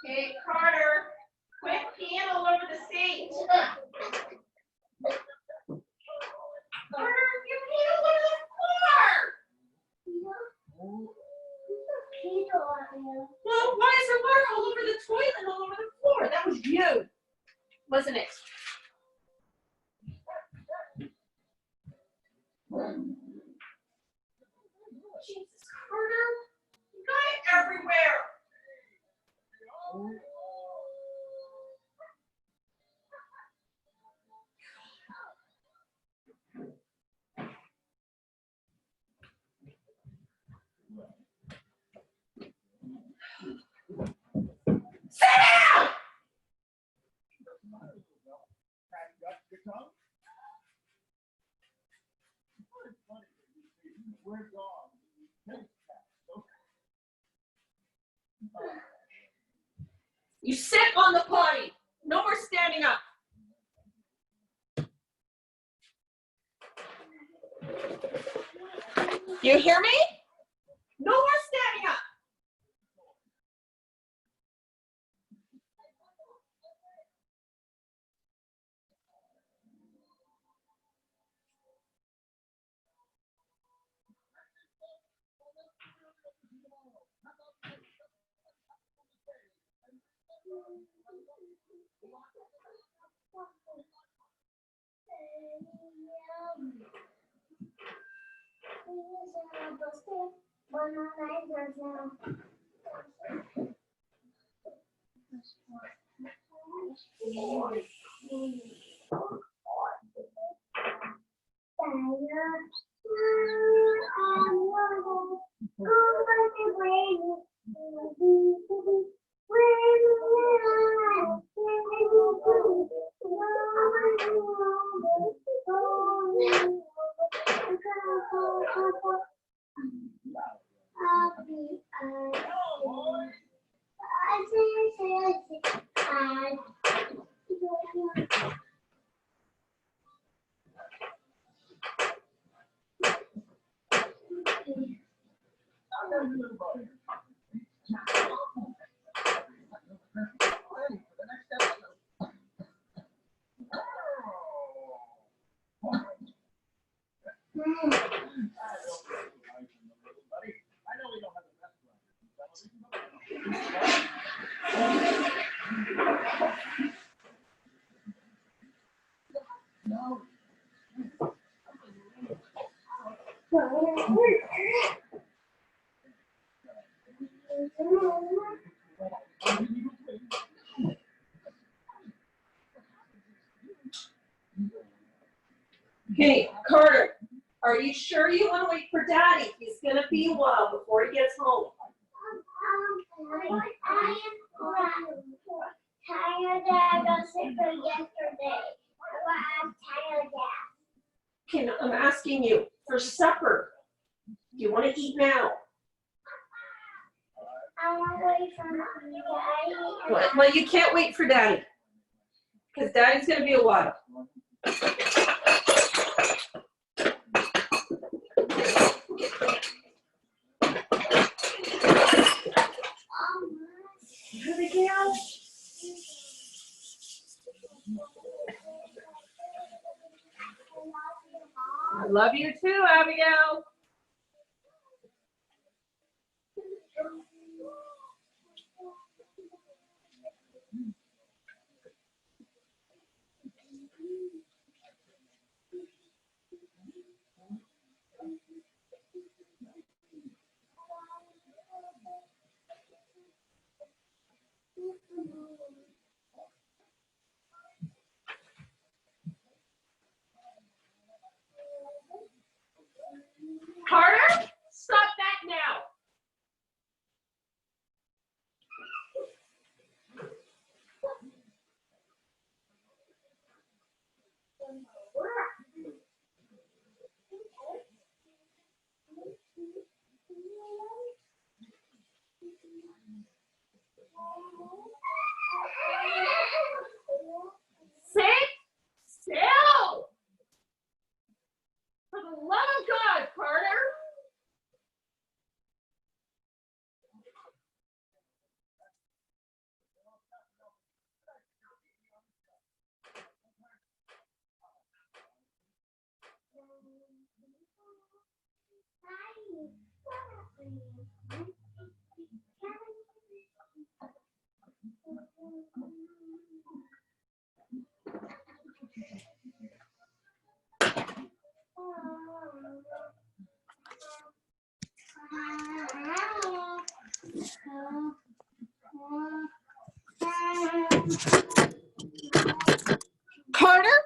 Hey, Carter, quit peeing all over the seat. Carter, you peed all over the floor. Well, why is there water all over the toilet and all over the floor? That was you, wasn't it? Jesus, Carter, you got it everywhere. Sit down! You sit on the potty. No more standing up. You hear me? No more standing up. Hey, Carter, are you sure you want to wait for Daddy? He's going to be a while before he gets home. I am tired. I got sick yesterday. I'm tired. Okay, I'm asking you for supper. Do you want to eat now? I want to wait for Daddy. Well, you can't wait for Daddy because Daddy's going to be a while. Abigail? I love you too, Abigail. Carter?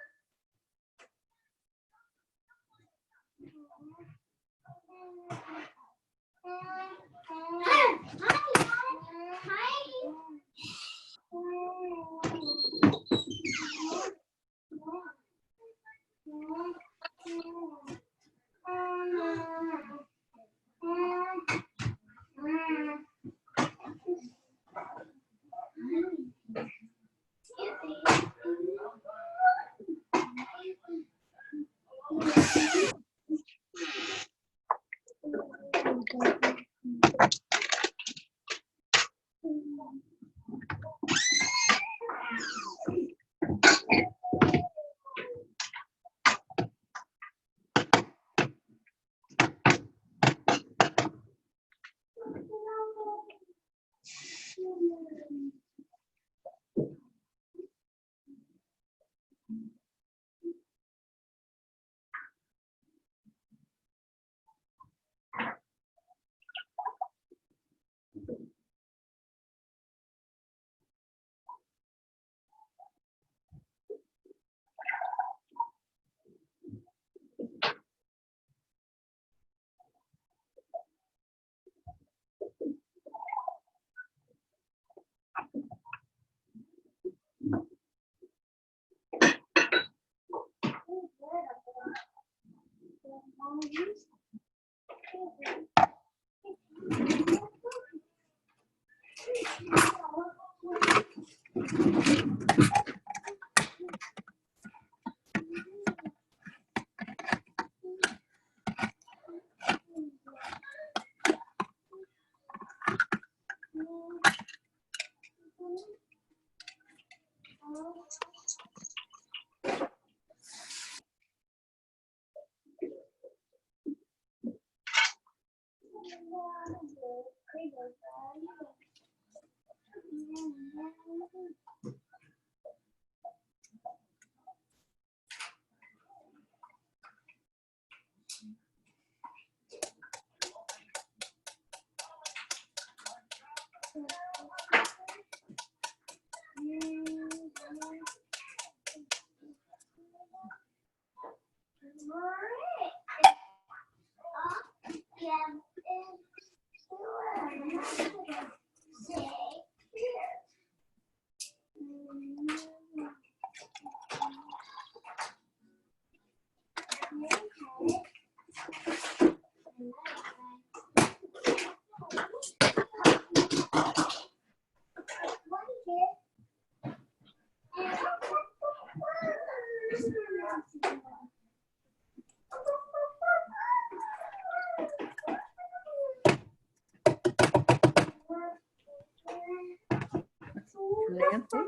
Nancy?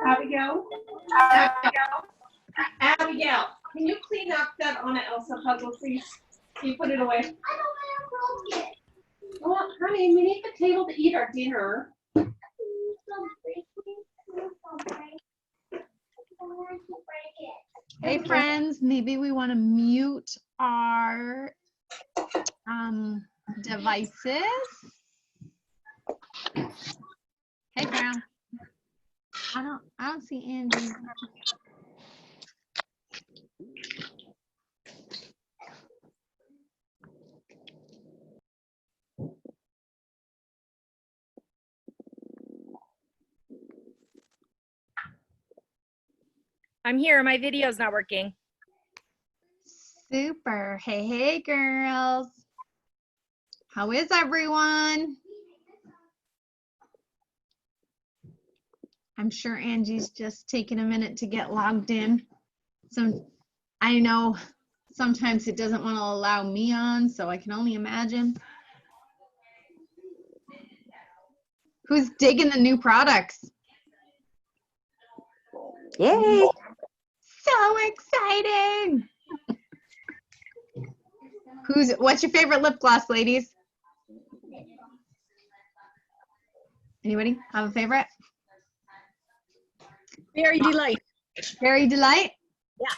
Abigail? Abigail, can you clean up that Anna Elsa puzzle, please? Can you put it away? Well, honey, we need the table to eat our dinner. Hey friends, maybe we want to mute our devices. Hey, Brown. I don't see Angie. I'm here. My video's not working. Super. Hey, hey, girls. How is everyone? I'm sure Angie's just taking a minute to get logged in. I know sometimes it doesn't want to allow me on, so I can only imagine. Who's digging the new products? Yay! So exciting! What's your favorite lip gloss, ladies? Anybody have a favorite? Fairy Delight. Fairy Delight? Yeah.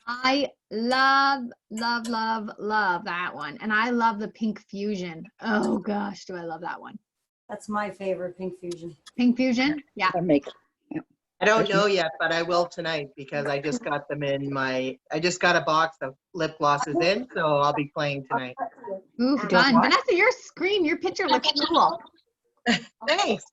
I love that one. And I love the Pink Fusion. Oh gosh, do I love that one. That's my favorite, Pink Fusion. Pink Fusion? Yeah. I make it. I don't know yet, but I will tonight because I just got them I just got a box of lip glosses in, so I'll be playing tonight. Ooh, fun. Vanessa, your picture looks cool. Thanks.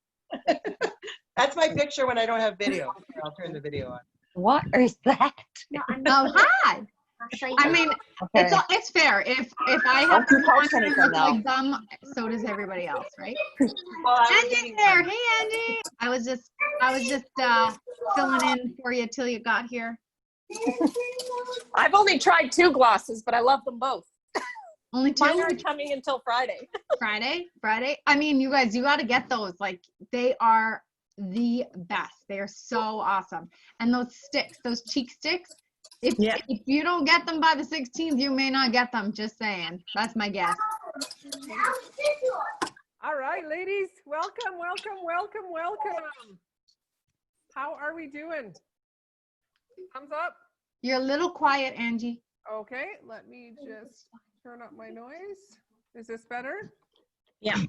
That's my picture when I don't have video. I'll turn the video on. What is that? No, I'm Oh, hi. I'll show you. I mean, Okay. it's fair. If I have Don't you to post anything look now. like them, so does everybody else, right? Well, I was Angie's getting there. Hey, Angie. I was just filling in for you till you got here. I've only tried 2 glosses, but I love them both. Only 2? Mine aren't coming until Friday. Friday. I mean, you guys, you got to get those. Like, they are the best. They are so awesome. And those sticks, those cheek sticks, if you don't get them by the 16th, you may not get them. Just saying. That's my guess. All right, ladies, welcome. How are we doing? Thumbs up. You're a little quiet, Angie. Okay, let me just turn up my noise. Is this better? Yeah.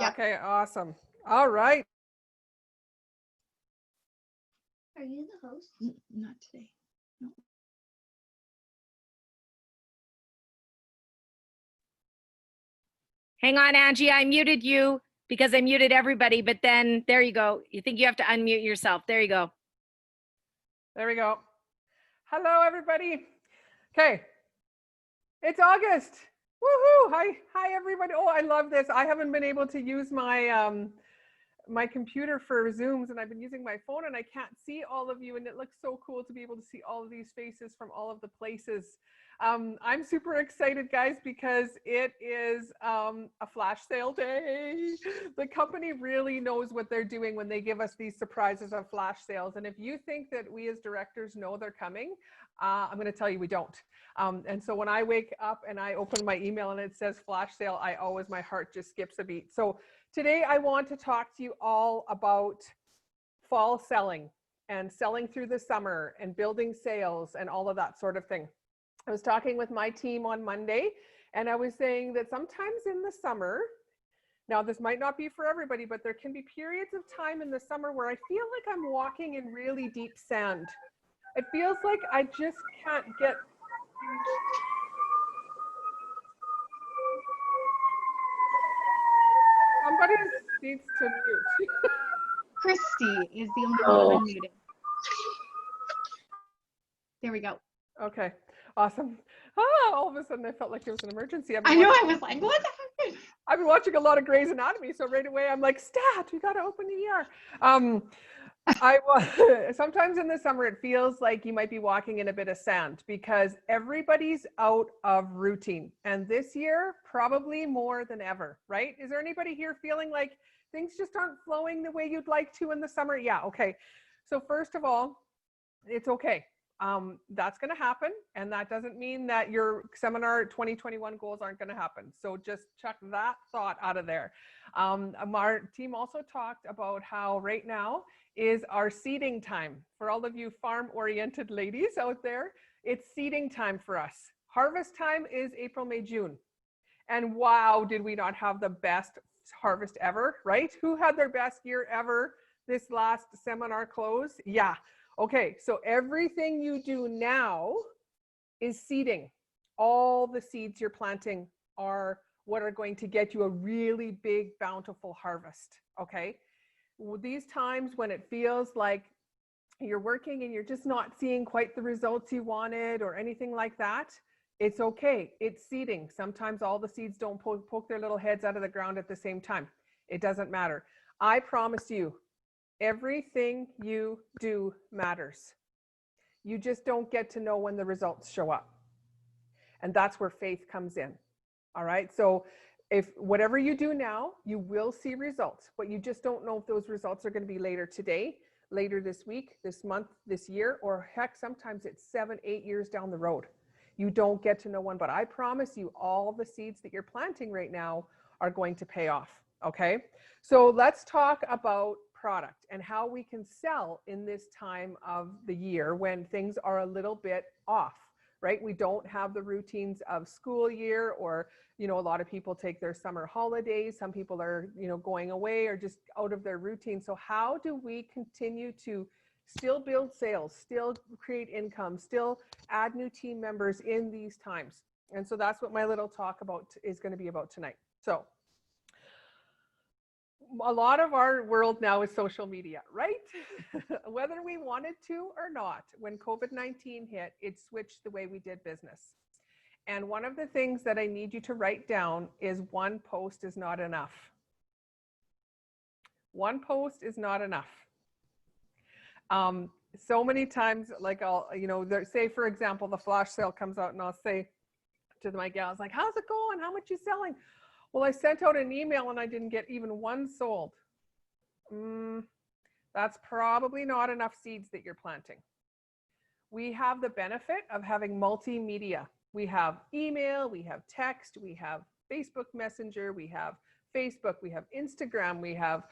Okay, awesome. All right. Are you the host? Not today. No. Hang on, Angie. I muted you because I muted everybody, but then there you go. You think you have to unmute yourself. There you go. There we go. Hello, everybody. Okay. It's August. Woohoo! Hi, everybody. Oh, I love this. I haven't been able to use my my computer for Zooms, and I've been using my phone, and I can't see all of you, and it looks so cool to be able to see all of these faces from all of the places. I'm super excited, guys, because it is a flash sale day. The company really knows what they're doing when they give us these surprises of flash sales. And if you think that we as directors know they're coming, I'm going to tell you we don't. And so when I wake up and I open my email and it says flash sale, my heart just skips a beat. So today I want to talk to you all about fall selling and selling through the summer and building sales and all of that sort of thing. I was talking with my team on Monday, and I was saying that sometimes in the summer, now this might not be for everybody, but there can be periods of time in the summer where I feel like I'm walking in really deep sand. It feels like I just can't get. Somebody needs to mute. Christy is the only one unmuted. There we go. Okay, awesome. All of a sudden I felt like there was an emergency. I know, I was like, what the heck? I've been watching a lot of Grey's Anatomy, so right away I'm like, stat, we got to open the ER. Sometimes in the summer it feels like you might be walking in a bit of sand because everybody's out of routine, and this year probably more than ever, right? Is there anybody here feeling like things just aren't flowing the way you'd like to in the summer? Yeah, okay. So first of all, it's okay. That's going to happen, and that doesn't mean that your seminar 2021 goals aren't going to happen. So just chuck that thought out of there. Our team also talked about how right now is our seeding time. For all of you farm-oriented ladies out there, It's seeding time for us. Harvest time is April, May, June. And wow, did we not have the best harvest ever, right? Who had their best year ever this last seminar close? Yeah. Okay, so everything you do now is seeding. All the seeds you're planting are what are going to get you a really big, bountiful harvest, okay? These times when it feels like you're working and you're just not seeing quite the results you wanted or anything like that, it's okay. It's seeding. Sometimes all the seeds don't poke their little heads out of the ground at the same time. It doesn't matter. I promise you, everything you do matters. You just don't get to know when the results show up. And that's where faith comes in. All right. So if whatever you do now, you will see results, but you just don't know if those results are going to be later today, later this week, this month, this year, or heck, sometimes it's 7, 8 years down the road. You don't get to know one, but I promise you all the seeds that you're planting right now are going to pay off. Okay. So let's talk about product and how we can sell in this time of the year when things are a little bit off, right? We don't have the routines of school year, or, you know, a lot of people take their summer holidays. Some people are, you know, going away or just out of their routine. So how do we continue to still build sales, still create income, still add new team members in these times? And so that's what my little talk about is going to be about tonight. So a lot of our world now is social media, right? Whether we wanted to or not, when COVID-19 hit, it switched the way we did business. And one of the things that I need you to write down is one post is not enough. One post is not enough. So many times, like I'll, you know, say for example, the flash sale comes out and I'll say to my gals, like, how's it going? How much you selling? Well, I sent out an email and I didn't get even one sold. That's probably not enough seeds that you're planting. We have the benefit of having multimedia. We have email, we have text, we have Facebook Messenger, we have Facebook, we have Instagram, we have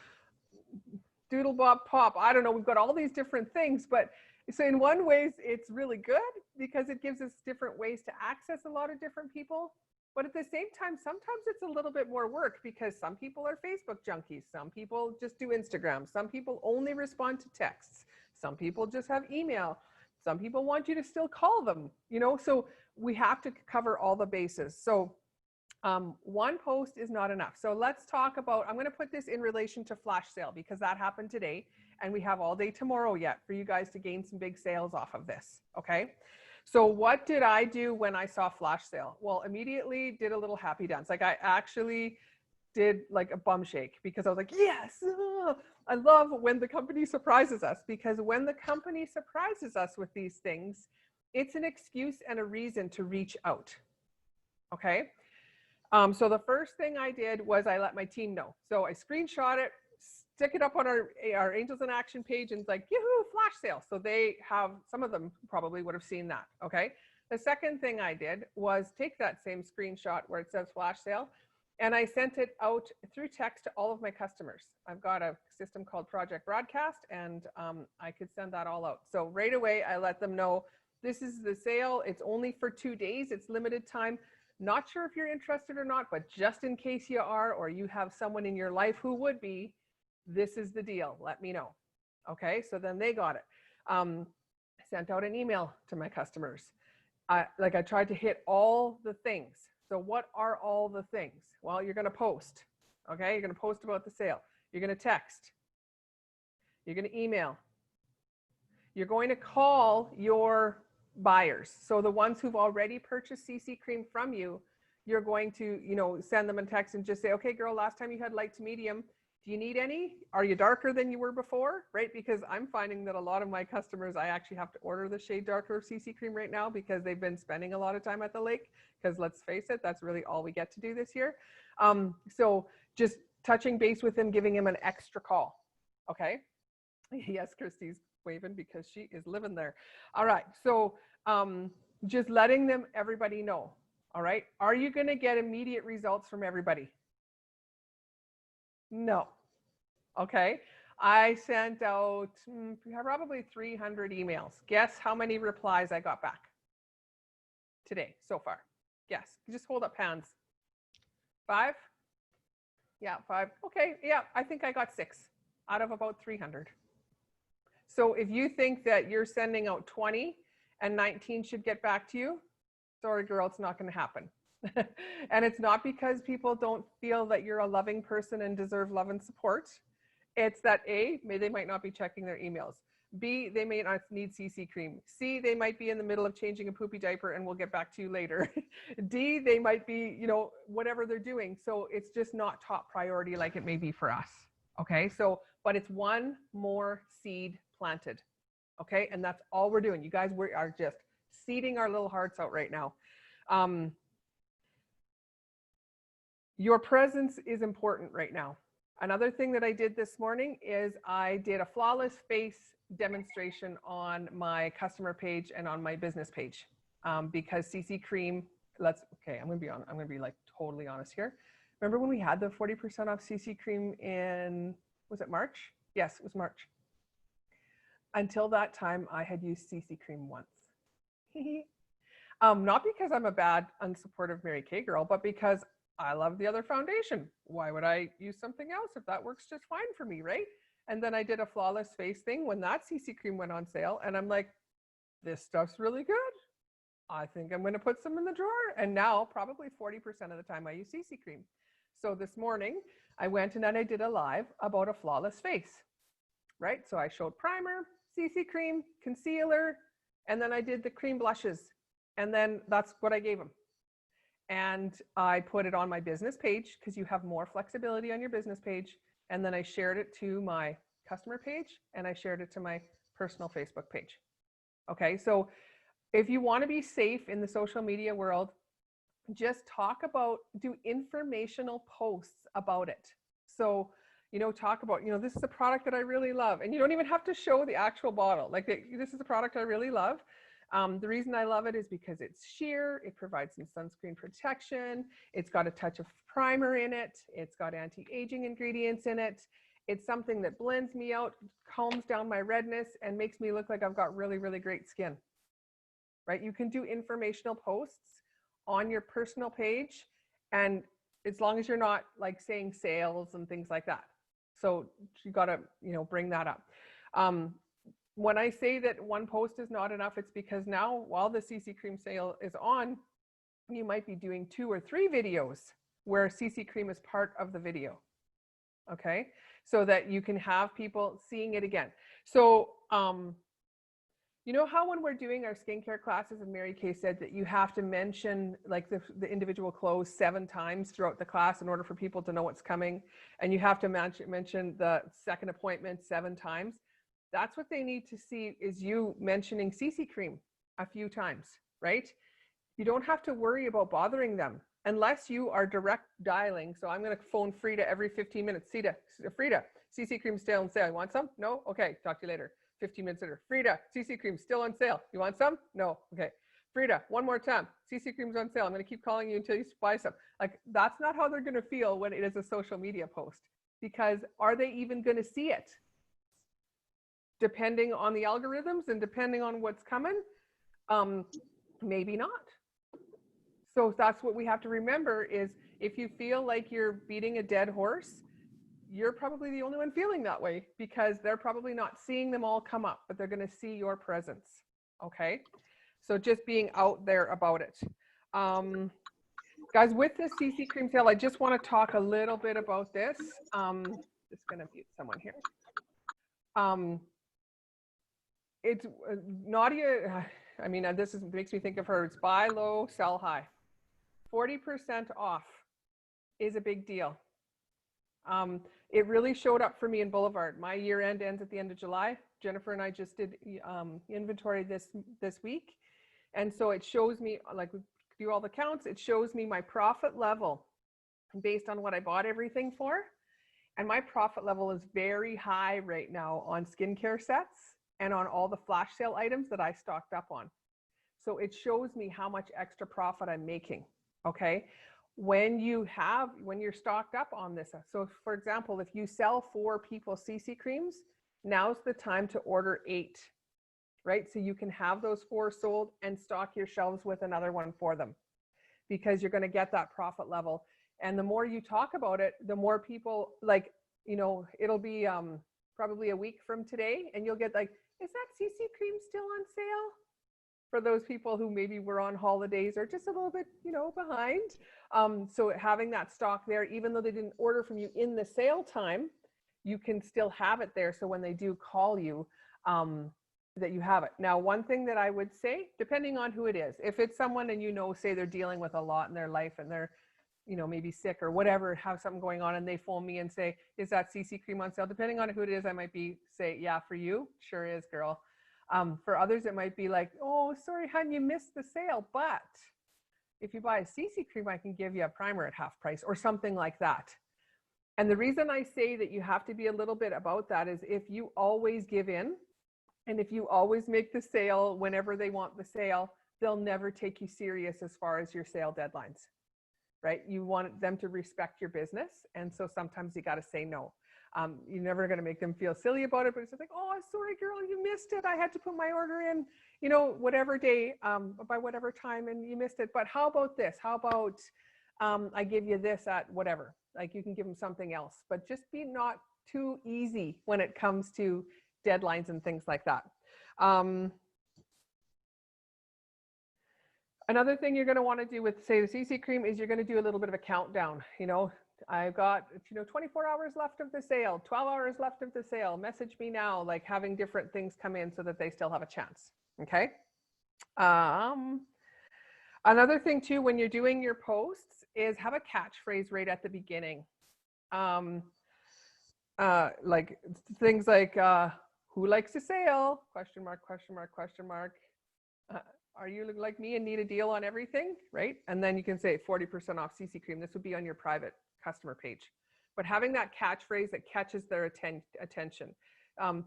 Doodle Bop Pop. I don't know, we've got all these different things, but so in one ways it's really good because it gives us different ways to access a lot of different people. But at the same time, sometimes it's a little bit more work because some people are Facebook junkies. Some people just do Instagram. Some people only respond to texts. Some people just have email. Some people want you to still call them, you know, so we have to cover all the bases. So one post is not enough. So let's talk about, I'm going to put this in relation to flash sale because that happened today and we have all day tomorrow yet for you guys to gain some big sales off of this. Okay. So what did I do when I saw flash sale? Well, immediately did a little happy dance. Like I actually did like a bum shake because I was like, yes, I love when the company surprises us, because when the company surprises us with these things, it's an excuse and a reason to reach out. Okay. So the first thing I did was I let my team know. So I screenshot it, stick it up on our Angels in Action page, and it's like, yoo-hoo, flash sale. So they have, some of them probably would have seen that, okay? The second thing I did was take that same screenshot where it says flash sale, and I sent it out through text to all of my customers. I've got a system called Project Broadcast, and I could send that all out. So right away, I let them know, this is the sale. It's only for 2 days. It's limited time. Not sure if you're interested or not, but just in case you are, or you have someone in your life who would be, this is the deal. Let me know. Okay, so then they got it. Sent out an email to my customers. I tried to hit all the things. So what are all the things? Well, you're going to post. Okay, you're going to post about the sale. You're going to text. You're going to email. You're going to call your buyers. So the ones who've already purchased CC cream from you, you're going to, you know, send them a text and just say, okay, girl, last time you had light to medium. Do you need any? Are you darker than you were before? Right? Because I'm finding that a lot of my customers, I actually have to order the shade darker CC cream right now because they've been spending a lot of time at the lake. Because let's face it, that's really all we get to do this year. So just touching base with them, giving him an extra call. Okay. Yes, Christy's waving because she is living there. All right. So just letting them, everybody know. All right. Are you going to get immediate results from everybody? No. Okay. I sent out probably 300 emails. Guess how many replies I got back? today so far? Yes, just hold up hands. 5? Yeah, 5. Okay, yeah, I think I got 6 out of about 300. So if you think that you're sending out 20 and 19 should get back to you, sorry, girl, it's not going to happen. And it's not because people don't feel that you're a loving person and deserve love and support. It's that A, they might not be checking their emails. B, they may not need CC cream. C, they might be in the middle of changing a poopy diaper and we'll get back to you later. D, they might be, you know, whatever they're doing. So it's just not top priority like it may be for us. Okay, so, but it's one more seed planted. Okay, and that's all we're doing. You guys, we are just seeding our little hearts out right now. Your presence is important right now. Another thing that I did this morning is I did a flawless face demonstration on my customer page and on my business page because CC cream, I'm gonna be like totally honest here. Remember when we had the 40% off CC cream in, was it March? Yes, it was March. Until that time, I had used CC cream once. Not because I'm a bad, unsupportive Mary Kay girl, but because I love the other foundation. Why would I use something else if that works just fine for me, right? And then I did a flawless face thing when that CC cream went on sale. And I'm like, this stuff's really good. I think I'm going to put some in the drawer. And now probably 40% of the time I use CC cream. So this morning I went and then I did a live about a flawless face, right? So I showed primer, CC cream, concealer, and then I did the cream blushes. And then that's what I gave them. And I put it on my business page because you have more flexibility on your business page. And then I shared it to my customer page and I shared it to my personal Facebook page. Okay, so if you want to be safe in the social media world, just do informational posts about it. So, you know, talk about, you know, this is a product that I really love. And you don't even have to show the actual bottle. Like, this is a product I really love. The reason I love it is because it's sheer, it provides some sunscreen protection, it's got a touch of primer in it, it's got anti-aging ingredients in it, it's something that blends me out, calms down my redness, and makes me look like I've got really, really great skin, right? You can do informational posts on your personal page, and as long as you're not like saying sales and things like that. So you got to, you know, bring that up. When I say that one post is not enough, it's because now while the CC cream sale is on, you might be doing 2 or 3 videos where CC cream is part of the video. Okay, so that you can have people seeing it again. So, you know how when we're doing our skincare classes, and Mary Kay said that you have to mention like the individual clothes 7 times throughout the class in order for people to know what's coming, and you have to mention the second appointment 7 times. That's what they need to see, is you mentioning CC cream a few times, right? You don't have to worry about bothering them unless you are direct dialing. So I'm going to phone Frida every 15 minutes. Frida, CC cream still on sale. You want some? No? Okay, talk to you later. 15 minutes later. Frida, CC cream still on sale. You want some? No? Okay. Frida, one more time. CC cream's on sale. I'm going to keep calling you until you buy some. Like, that's not how they're going to feel when it is a social media post, because are they even going to see it? Depending on the algorithms and depending on what's coming, maybe not. So that's what we have to remember, is if you feel like you're beating a dead horse, you're probably the only one feeling that way, because they're probably not seeing them all come up, but they're going to see your presence. Okay, so just being out there about it. Guys, with this CC cream sale, I just want to talk a little bit about this. Just going to mute someone here. It's Nadia, I mean, this makes me think of her. It's buy low, sell high. 40% off is a big deal. It really showed up for me in Boulevard. My year end ends at the end of July. Jennifer and I just did inventory this week. And so it shows me, like, we do all the counts, it shows me my profit level based on what I bought everything for. And my profit level is very high right now on skincare sets and on all the flash sale items that I stocked up on. So it shows me how much extra profit I'm making, okay? When you're stocked up on this. So for example, if you sell 4 people CC creams, now's the time to order 8. right? So you can have those 4 sold and stock your shelves with another one for them, because you're going to get that profit level. And the more you talk about it, the more people, like, you know, it'll be probably a week from today, and you'll get like, is that CC cream still on sale? For those people who maybe were on holidays or just a little bit, you know, behind. So having that stock there, even though they didn't order from you in the sale time, you can still have it there. So when they do call you, that you have it. Now, one thing that I would say, depending on who it is, if it's someone and you know, say they're dealing with a lot in their life and they're, you know, maybe sick or whatever, have something going on, and they phone me and say, is that CC cream on sale? Depending on who it is, I might say, yeah, for you, sure is, girl. For others, it might be like, oh, sorry, hon, you missed the sale, but if you buy a CC cream, I can give you a primer at half price or something like that. And the reason I say that you have to be a little bit about that is if you always give in, and if you always make the sale whenever they want the sale, they'll never take you serious as far as your sale deadlines, right? You want them to respect your business. And so sometimes you got to say no. You're never going to make them feel silly about it, but it's just like, oh, sorry, girl, you missed it. I had to put my order in, you know, whatever day, by whatever time, and you missed it. But how about this? How about I give you this at whatever? Like, you can give them something else, but just be not too easy when it comes to deadlines and things like that. Another thing you're going to want to do with, say, the CC cream is you're going to do a little bit of a countdown. You know, I've got, you know, 24 hours left of the sale, 12 hours left of the sale, message me now, like having different things come in so that they still have a chance. Okay. Another thing too, when you're doing your posts, is have a catchphrase right at the beginning. Like things like, who likes a sale? Question mark, question mark, question mark. Are you like me and need a deal on everything? Right. And then you can say 40% off CC cream. This would be on your private customer page. But having that catchphrase that catches their attention.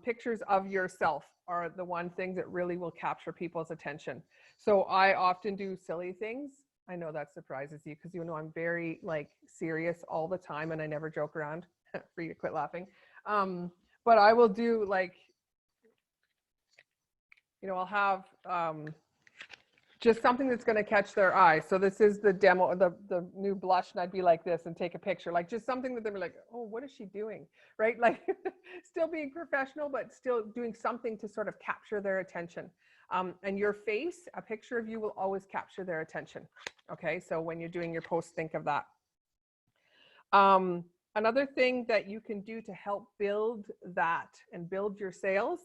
Pictures of yourself are the one thing that really will capture people's attention. So I often do silly things. I know that surprises you because you know I'm very like serious all the time and I never joke around. For you to quit laughing. But I will do like, you know, I'll have just something that's going to catch their eye. So this is the demo, the new blush, and I'd be like this and take a picture, like just something that they're like, oh, what is she doing? Right? Like still being professional, but still doing something to sort of capture their attention. And your face, a picture of you will always capture their attention. Okay. So when you're doing your post, think of that. Another thing that you can do to help build that and build your sales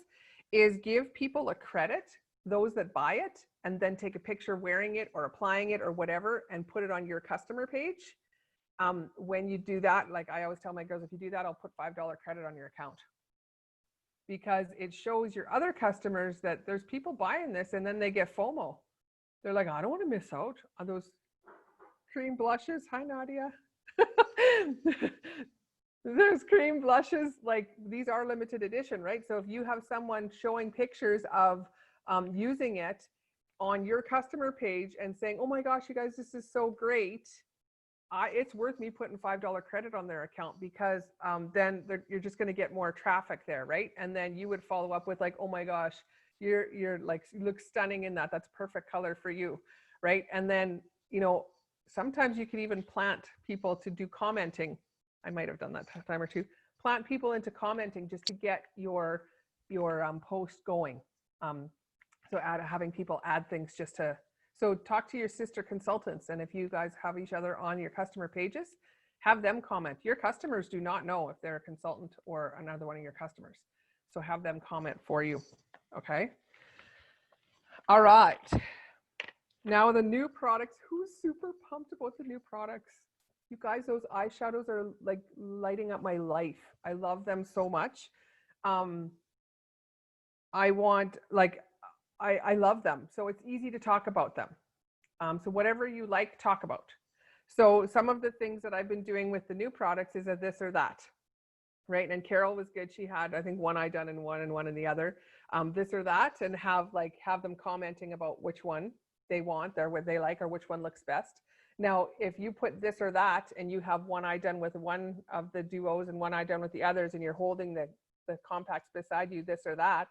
is give people a credit, those that buy it, and then take a picture wearing it or applying it or whatever and put it on your customer page. When you do that, like I always tell my girls, if you do that, I'll put $5 credit on your account. Because it shows your other customers that there's people buying this, and then they get FOMO. They're like, I don't want to miss out on those cream blushes. Hi, Nadia. There's cream blushes, like these are limited edition, right? So if you have someone showing pictures of using it on your customer page and saying, oh my gosh, you guys, this is so great, it's worth me putting $5 credit on their account, because then you're just going to get more traffic there, right? And then you would follow up with like, oh my gosh, you're like, you look stunning in that. That's perfect color for you, right? And then, you know, sometimes you can even plant people to do commenting. I might have done that a time or two. Plant people into commenting just to get your post going. So having people add things just to, so talk to your sister consultants. And if you guys have each other on your customer pages, have them comment. Your customers do not know if they're a consultant or another one of your customers. So have them comment for you. Okay. All right. Now the new products, who's super pumped about the new products? You guys, those eyeshadows are like lighting up my life. I love them so much. I love them. So it's easy to talk about them. So whatever you like, talk about. So some of the things that I've been doing with the new products is a this or that, right? And Carol was good. She had, I think, one eye done in one and one in the other, this or that, and have them commenting about which one they want or what they like or which one looks best. Now, if you put this or that and you have one eye done with one of the duos and one eye done with the others, and you're holding the compacts beside you, this or that,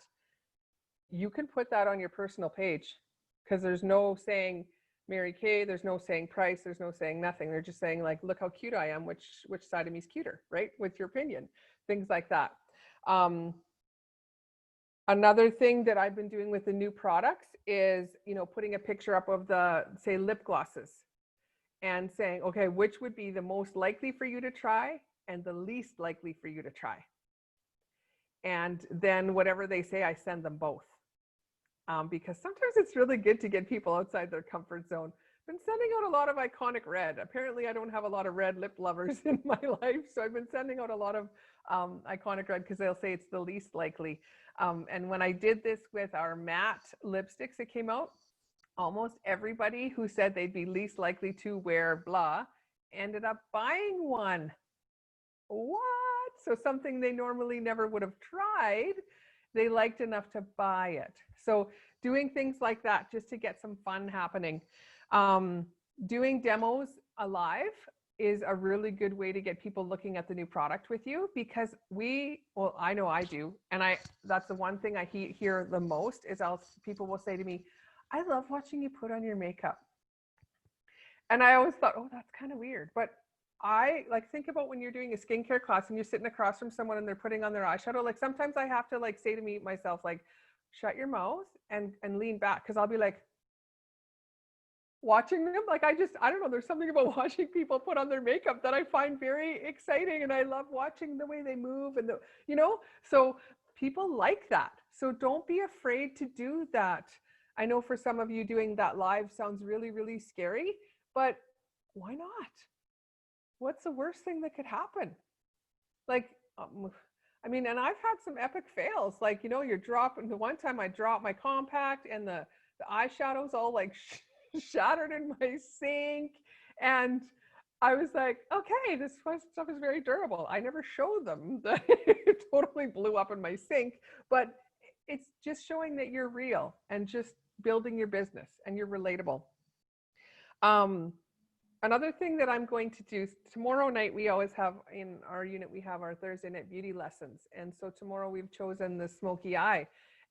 you can put that on your personal page because there's no saying Mary Kay, there's no saying price, there's no saying nothing. They're just saying like, look how cute I am, which side of me is cuter, right? With your opinion, things like that. Another thing that I've been doing with the new products is, you know, putting a picture up of the, say, lip glosses and saying, okay, which would be the most likely for you to try and the least likely for you to try. And then whatever they say, I send them both. Because sometimes it's really good to get people outside their comfort zone. Been sending out a lot of iconic red. Apparently I don't have a lot of red lip lovers in my life. So I've been sending out a lot of iconic red because they'll say it's the least likely. And when I did this with our matte lipsticks that came out, almost everybody who said they'd be least likely to wear blah ended up buying one. What? So something they normally never would have tried, they liked enough to buy it. So doing things like that just to get some fun happening. Doing demos live is a really good way to get people looking at the new product with you because well, I know I do. And that's the one thing I hear the most is people will say to me, I love watching you put on your makeup. And I always thought, oh, that's kind of weird. But I like think about when you're doing a skincare class and you're sitting across from someone and they're putting on their eyeshadow. Like sometimes I have to like say to myself, like, shut your mouth and lean back. Cause I'll be like watching them. Like I don't know. There's something about watching people put on their makeup that I find very exciting. And I love watching the way they move and so people like that. So don't be afraid to do that. I know for some of you doing that live sounds really, really scary, but why not? What's the worst thing that could happen? Like, I mean, and I've had some epic fails. Like, you're dropping, the one time I dropped my compact and the eyeshadows all like shattered in my sink. And I was like, okay, this stuff is very durable. I never showed them that it totally blew up in my sink, but it's just showing that you're real and just building your business and you're relatable. Another thing that I'm going to do tomorrow night, we always have in our unit, we have our Thursday night beauty lessons. And so tomorrow we've chosen the smoky eye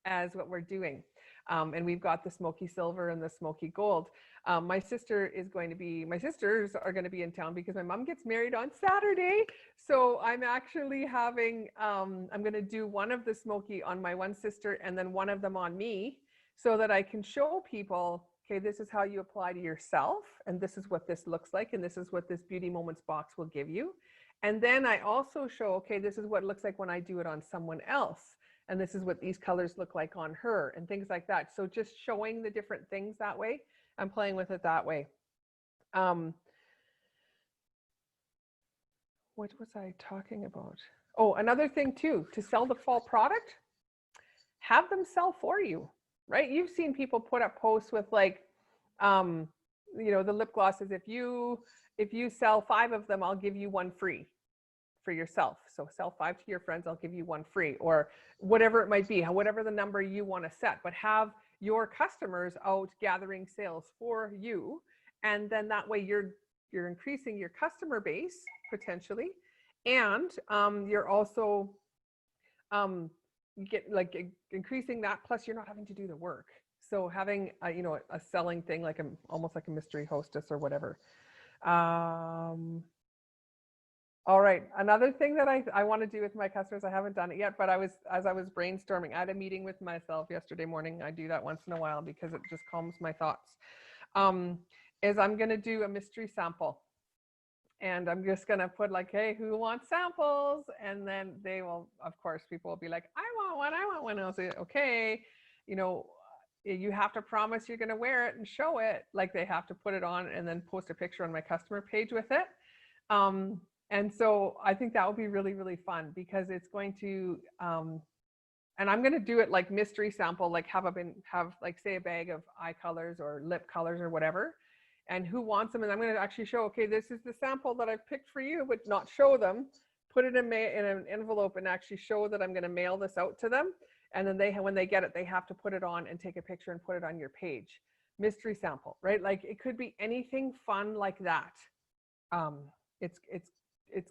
as what we're doing. And we've got the smoky silver and the smoky gold. My sisters are going to be in town because my mom gets married on Saturday. So I'm actually having, I'm going to do one of the smoky on my one sister and then one of them on me so that I can show people, okay, this is how you apply to yourself, and this is what this looks like, and this is what this Beauty Moments box will give you. And then I also show, okay, this is what it looks like when I do it on someone else, and this is what these colors look like on her, and things like that. So just showing the different things that way, I'm playing with it that way. What was I talking about? Oh, another thing too, to sell the fall product, have them sell for you. Right? You've seen people put up posts with like, the lip glosses. If you sell 5 of them, I'll give you 1 free for yourself. So sell 5 to your friends, I'll give you 1 free, or whatever it might be, whatever the number you want to set, but have your customers out gathering sales for you. And then that way you're increasing your customer base potentially. And you're also, you get like increasing that, plus you're not having to do the work. So having a selling thing, like almost like a mystery hostess or whatever. All right, another thing that I want to do with my customers, I haven't done it yet, but as I was brainstorming, I had a meeting with myself yesterday morning. I do that once in a while because it just calms my thoughts. Is I'm going to do a mystery sample. And I'm just going to put like, hey, who wants samples? And then they will, of course, people will be like, I want one. And I'll say, okay, you have to promise you're going to wear it and show it. Like they have to put it on and then post a picture on my customer page with it. And so I think that would be really, really fun because it's going to, and I'm going to do it like mystery sample, like have like say a bag of eye colors or lip colors or whatever. And who wants them? And I'm going to actually show, okay, this is the sample that I've picked for you, but not show them, put it in an envelope and actually show that I'm going to mail this out to them. And then when they get it, they have to put it on and take a picture and put it on your page. Mystery sample, right? Like it could be anything fun like that.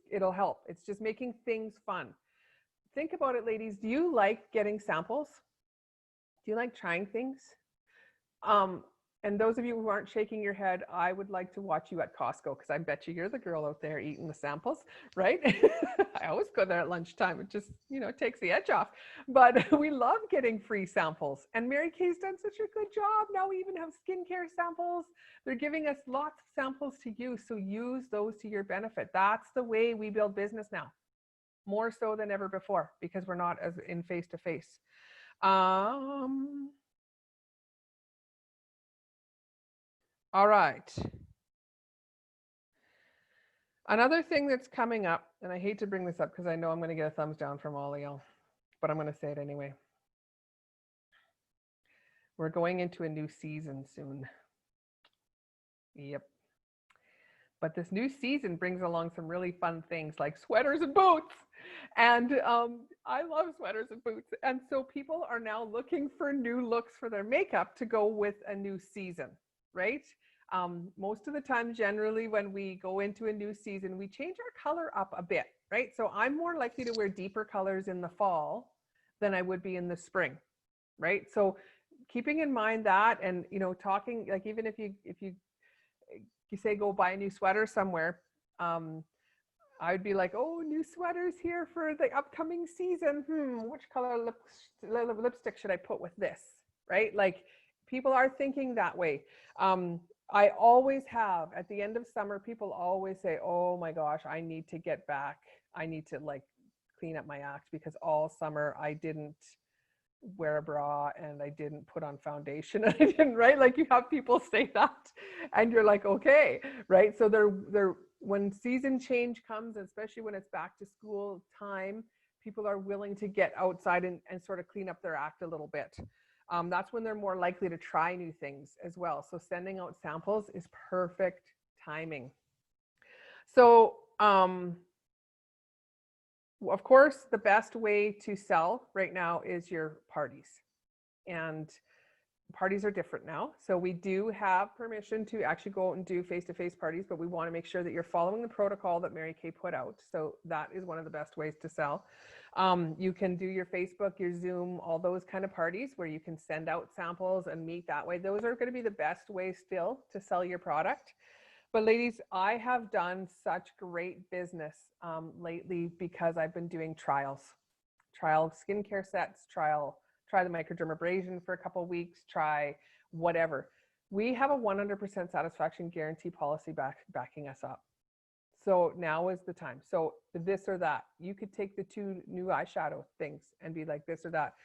It'll help. It's just making things fun. Think about it, ladies. Do you like getting samples? Do you like trying things? And those of you who aren't shaking your head, I would like to watch you at Costco because I bet you're the girl out there eating the samples, right? I always go there at lunchtime. It just, takes the edge off. But we love getting free samples. And Mary Kay's done such a good job. Now we even have skincare samples. They're giving us lots of samples to use. So use those to your benefit. That's the way we build business now, more so than ever before, because we're not as in face-to-face. All right. Another thing that's coming up, and I hate to bring this up because I know I'm going to get a thumbs down from all of y'all, but I'm going to say it anyway. We're going into a new season soon. Yep. But this new season brings along some really fun things like sweaters and boots. And I love sweaters and boots. And so people are now looking for new looks for their makeup to go with a new season, right? Most of the time, generally, when we go into a new season, we change our color up a bit, right? So I'm more likely to wear deeper colors in the fall than I would be in the spring, right? So keeping in mind that, and talking, like, even if you say go buy a new sweater somewhere, I'd be like, oh, new sweaters here for the upcoming season. Which color lipstick should I put with this, right? Like, people are thinking that way. I always have, at the end of summer, people always say, oh my gosh, I need to get back. I need to clean up my act because all summer I didn't wear a bra and I didn't put on foundation and I didn't, right? Like, you have people say that and you're like, okay, right? So they're when season change comes, especially when it's back to school time, people are willing to get outside and sort of clean up their act a little bit. That's when they're more likely to try new things as well. So sending out samples is perfect timing. So, of course, the best way to sell right now is your parties. And parties are different now. So we do have permission to actually go out and do face-to-face parties, but we want to make sure that you're following the protocol that Mary Kay put out. So that is one of the best ways to sell. You can do your Facebook, your Zoom, all those kind of parties where you can send out samples and meet that way. Those are going to be the best ways still to sell your product. But ladies, I have done such great business lately because I've been doing trial skincare sets, try the microdermabrasion for a couple of weeks, try whatever. We have a 100% satisfaction guarantee policy backing us up. So now is the time. So this or that, you could take the 2 new eyeshadow things and be like this or that,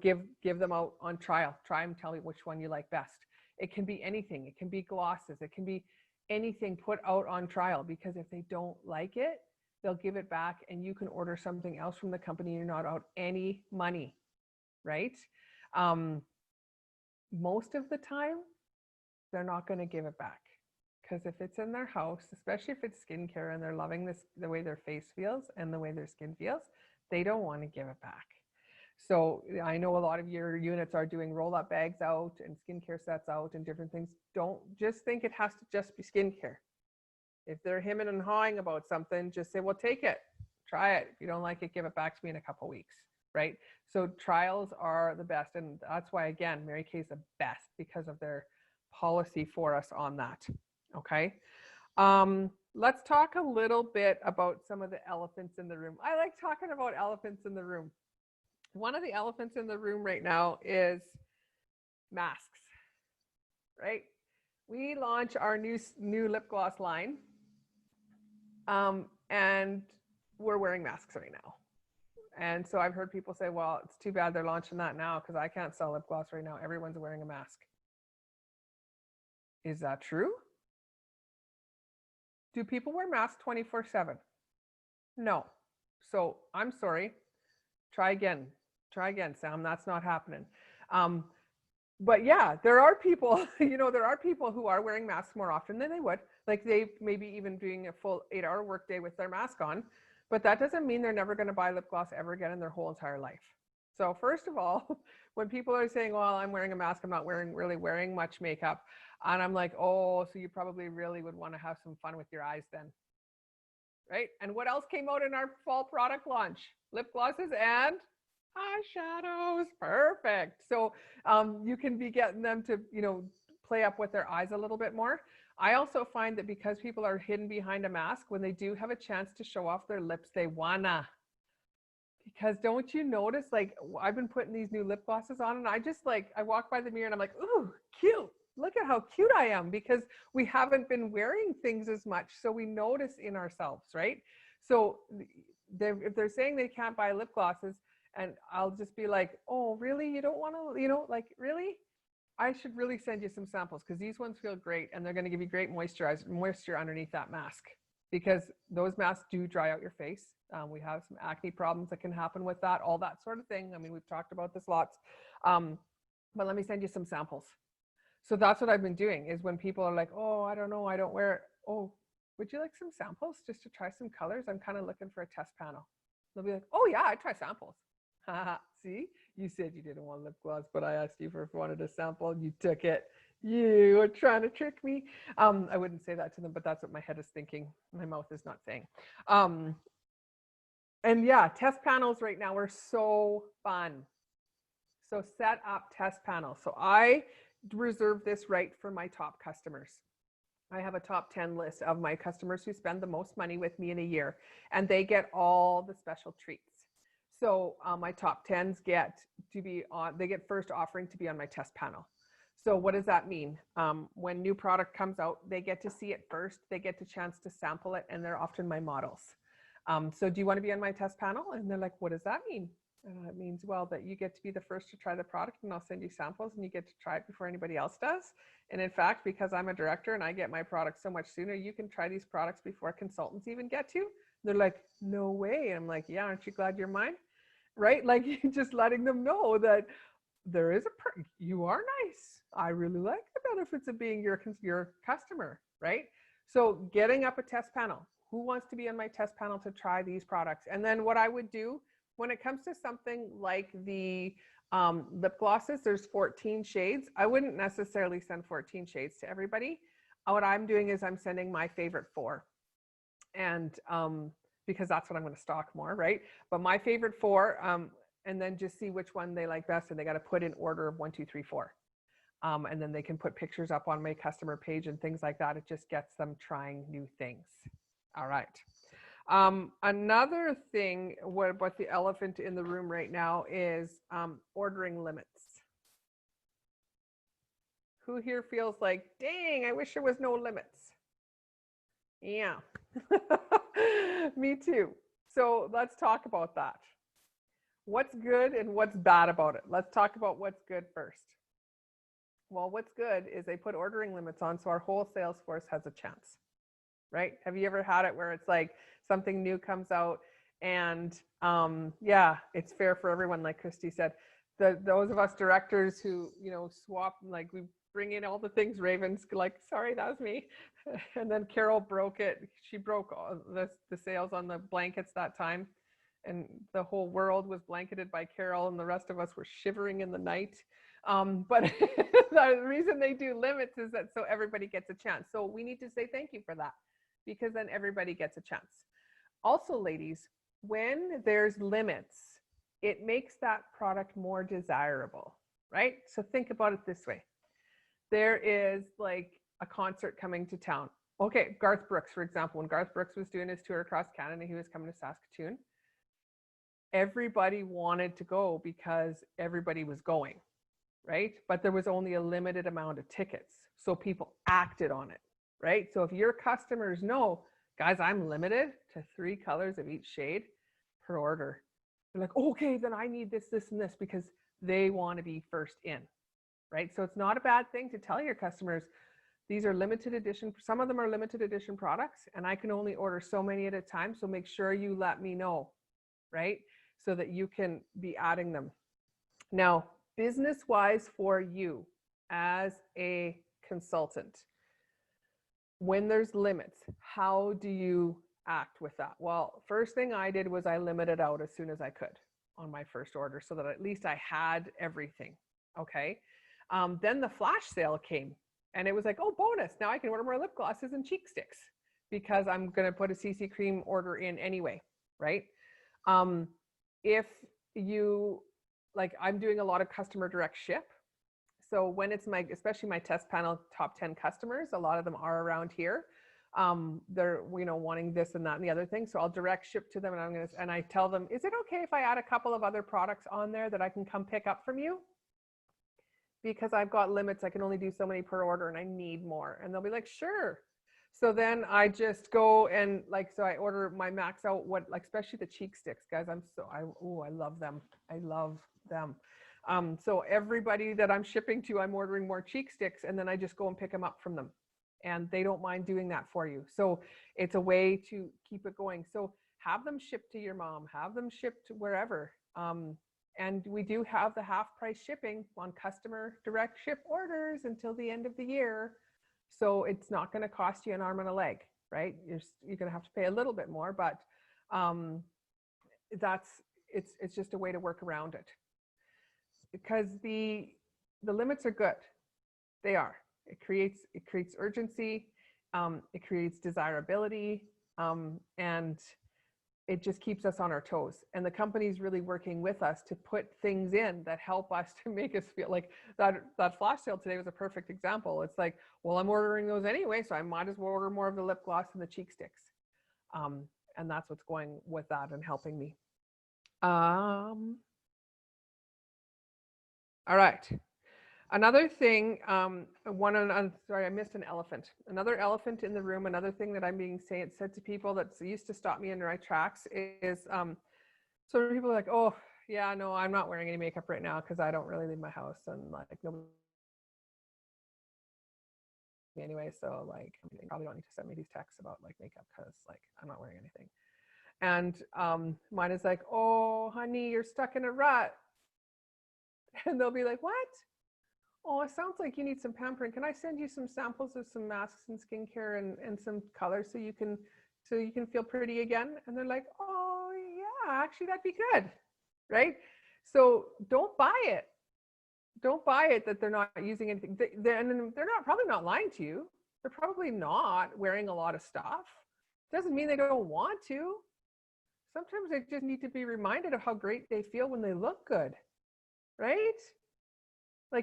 give them out on trial, try them, tell me which one you like best. It can be anything. It can be glosses. It can be anything put out on trial, because if they don't like it, they'll give it back and you can order something else from the company. You're not out any money, right? Most of the time, they're not going to give it back, because if it's in their house, especially if it's skincare and they're loving this, the way their face feels and the way their skin feels, they don't want to give it back. So I know a lot of your units are doing roll-up bags out and skincare sets out and different things. Don't just think it has to just be skincare. If they're hemming and hawing about something, just say, well, take it, try it. If you don't like it, give it back to me in a couple of weeks, right? So trials are the best. And that's why, again, Mary Kay is the best, because of their policy for us on that. Okay. Let's talk a little bit about some of the elephants in the room. I like talking about elephants in the room. One of the elephants in the room right now is masks, right? We launch our new lip gloss line, and we're wearing masks right now. And so I've heard people say, well, it's too bad they're launching that now because I can't sell lip gloss right now. Everyone's wearing a mask. Is that true? Do people wear masks 24/7? No. So I'm sorry. Try again, Sam. That's not happening. But yeah, there are people, there are people who are wearing masks more often than they would. Like, they maybe even doing a full 8-hour workday with their mask on. But that doesn't mean they're never going to buy lip gloss ever again in their whole entire life. So first of all, when people are saying, well, I'm wearing a mask, I'm not really wearing much makeup. And I'm like, oh, so you probably really would want to have some fun with your eyes then. Right? And what else came out in our fall product launch? Lip glosses and Eyeshadows, perfect. So you can be getting them to, play up with their eyes a little bit more. I also find that because people are hidden behind a mask, when they do have a chance to show off their lips, they wanna. Because don't you notice, like, I've been putting these new lip glosses on and I just I walk by the mirror and I'm like, ooh, cute. Look at how cute I am, because we haven't been wearing things as much. So we notice in ourselves, right? So if they're saying they can't buy lip glosses, and I'll just be like, oh, really? You don't want to, really? I should really send you some samples, because these ones feel great and they're going to give you great moisture underneath that mask, because those masks do dry out your face. We have some acne problems that can happen with that, all that sort of thing. I mean, we've talked about this lots, but let me send you some samples. So that's what I've been doing, is when people are like, oh, I don't know, I don't wear it. Oh, would you like some samples just to try some colors? I'm kind of looking for a test panel. They'll be like, oh yeah, I try samples. See, you said you didn't want lip gloss, but I asked you if you wanted a sample and you took it. You were trying to trick me. I wouldn't say that to them, but that's what my head is thinking. My mouth is not saying. And yeah, test panels right now are so fun. So set up test panels. So I reserve this right for my top customers. I have a top 10 list of my customers who spend the most money with me in a year, and they get all the special treats. So my top 10s get to be on, they get first offering to be on my test panel. So what does that mean? When new product comes out, they get to see it first, they get the chance to sample it, and they're often my models. So do you want to be on my test panel? And they're like, what does that mean? It means, well, that you get to be the first to try the product, and I'll send you samples and you get to try it before anybody else does. And in fact, because I'm a director and I get my products so much sooner, you can try these products before consultants even get to. They're like, no way. And I'm like, yeah, aren't you glad you're mine? Right? Like, just letting them know that there is you are nice. I really like the benefits of being your customer, right? So getting up a test panel. Who wants to be on my test panel to try these products? And then what I would do when it comes to something like the lip glosses, there's 14 shades. I wouldn't necessarily send 14 shades to everybody. What I'm doing is I'm sending my favorite 4. And because that's what I'm going to stock more, right? But my favorite 4, and then just see which one they like best. And they got to put in order of 1, 2, 3, 4. And then they can put pictures up on my customer page and things like that. It just gets them trying new things. All right. Another thing, what the elephant in the room right now is ordering limits. Who here feels like, dang, I wish there was no limits? Yeah, me too. So let's talk about that. What's good and what's bad about it? Let's talk about what's good first. Well, what's good is they put ordering limits on so our whole sales force has a chance, right? Have you ever had it where it's like something new comes out and yeah, it's fair for everyone, like Christy said. Those of us directors who, swap, like we bring in all the things, Raven's like, sorry, that was me. And then Carol broke it. She broke all the sales on the blankets that time. And the whole world was blanketed by Carol and the rest of us were shivering in the night. But the reason they do limits is that so everybody gets a chance. So we need to say thank you for that, because then everybody gets a chance. Also, ladies, when there's limits, it makes that product more desirable, right? So think about it this way. There is like a concert coming to town. Okay, Garth Brooks, for example, when Garth Brooks was doing his tour across Canada, he was coming to Saskatoon. Everybody wanted to go because everybody was going, right? But there was only a limited amount of tickets. So people acted on it, right? So if your customers know, guys, I'm limited to 3 colors of each shade per order. They're like, okay, then I need this, this, and this, because they want to be first in, right? So it's not a bad thing to tell your customers, these are limited edition. Some of them are limited edition products, and I can only order so many at a time. So make sure you let me know, right? So that you can be adding them. Now, business-wise for you as a consultant, when there's limits, how do you act with that? Well, first thing I did was I limited out as soon as I could on my first order so that at least I had everything, okay? Then the flash sale came and it was like, oh, bonus, now I can order more lip glosses and cheek sticks because I'm gonna put a CC cream order in anyway, right? If I'm doing a lot of customer direct ship. So when it's especially my test panel top 10 customers, a lot of them are around here. They're, wanting this and that and the other thing. So I'll direct ship to them, and I tell them, is it okay if I add a couple of other products on there that I can come pick up from you? Because I've got limits. I can only do so many per order and I need more. And they'll be like, sure. So then I just go and so I order my max out, especially the cheek sticks, guys. I love them. I love them. So everybody that I'm shipping to, I'm ordering more cheek sticks, and then I just go and pick them up from them. And they don't mind doing that for you. So it's a way to keep it going. So have them shipped to your mom, have them shipped wherever. And we do have the half price shipping on customer direct ship orders until the end of the year. So it's not going to cost you an arm and a leg, right? You're going to have to pay a little bit more, but it's just a way to work around it. Because the limits are good. They are. It creates urgency. It creates desirability, and it just keeps us on our toes. And the company's really working with us to put things in that help us to make us feel like that flash sale today was a perfect example. It's like, well, I'm ordering those anyway, so I might as well order more of the lip gloss and the cheek sticks. And that's what's going with that and helping me. All right. Another thing, sorry, I missed an elephant. Another elephant in the room, another thing that I'm being said to people that used to stop me in my tracks is, so people are like, oh, yeah, no, I'm not wearing any makeup right now because I don't really leave my house, and nobody anyway, so you probably don't need to send me these texts about makeup because I'm not wearing anything. And mine is like, oh, honey, you're stuck in a rut. And they'll be like, what? Oh, it sounds like you need some pampering. Can I send you some samples of some masks and skincare and some colors so you can feel pretty again? And they're like, oh yeah, actually that'd be good, right? So don't buy it. Don't buy it that they're not using anything. They're probably not lying to you. They're probably not wearing a lot of stuff. Doesn't mean they don't want to. Sometimes they just need to be reminded of how great they feel when they look good, right?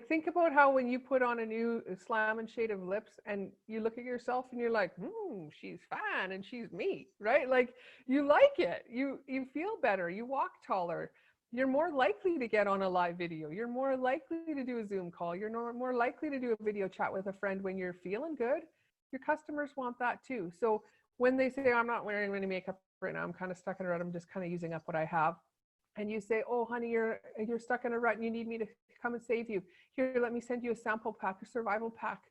Think about how when you put on a new Slam and shade of lips and you look at yourself and you're like, she's fine and she's me, right? You like it. You feel better. You walk taller. You're more likely to get on a live video. You're more likely to do a Zoom call. You're more likely to do a video chat with a friend when you're feeling good. Your customers want that too. So when they say, I'm not wearing any makeup right now, I'm kind of stuck in a rut, I'm just kind of using up what I have. And you say, oh, honey, you're stuck in a rut and you need me to come and save you. Here, let me send you a sample pack, a survival pack.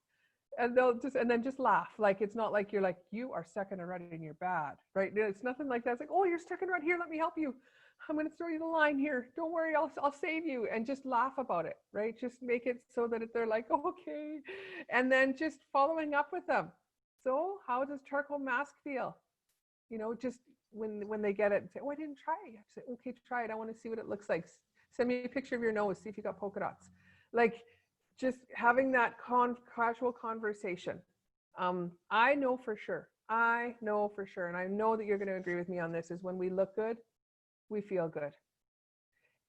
And then just laugh. It's not like you're like, you are stuck in a rut and you're bad, right? It's nothing like that. It's like, oh, you're stuck in a rut. Here, let me help you. I'm going to throw you the line here. Don't worry, I'll save you. And just laugh about it, right? Just make it so that they're like, okay. And then just following up with them. So how does charcoal mask feel? Just when they get it, say, oh, I didn't try it yet. Say, okay, try it. I want to see what it looks like. Send me a picture of your nose. See if you got polka dots. Just having that casual conversation. I know for sure, and I know that you're going to agree with me on this, is when we look good, we feel good.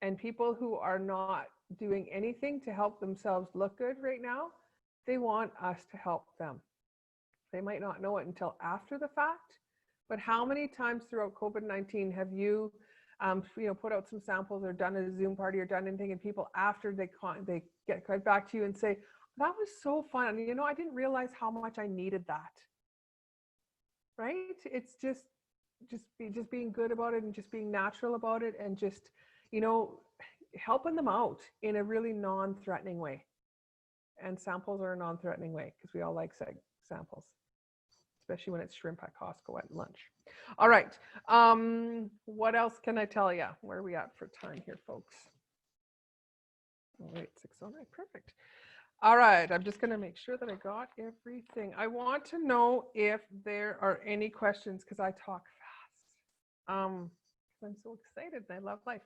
And people who are not doing anything to help themselves look good right now, they want us to help them. They might not know it until after the fact, but how many times throughout COVID-19 have you put out some samples or done a Zoom party or done anything, and people after they get right back to you and say, that was so fun. I didn't realize how much I needed that. Right? It's just being good about it and just being natural about it and just, helping them out in a really non-threatening way. And samples are a non-threatening way because we all like samples, especially when it's shrimp at Costco at lunch. All right. What else can I tell you? Where are we at for time here, folks? All right, 6:09, perfect. All right, I'm just going to make sure that I got everything. I want to know if there are any questions because I talk fast. I'm so excited and I love life.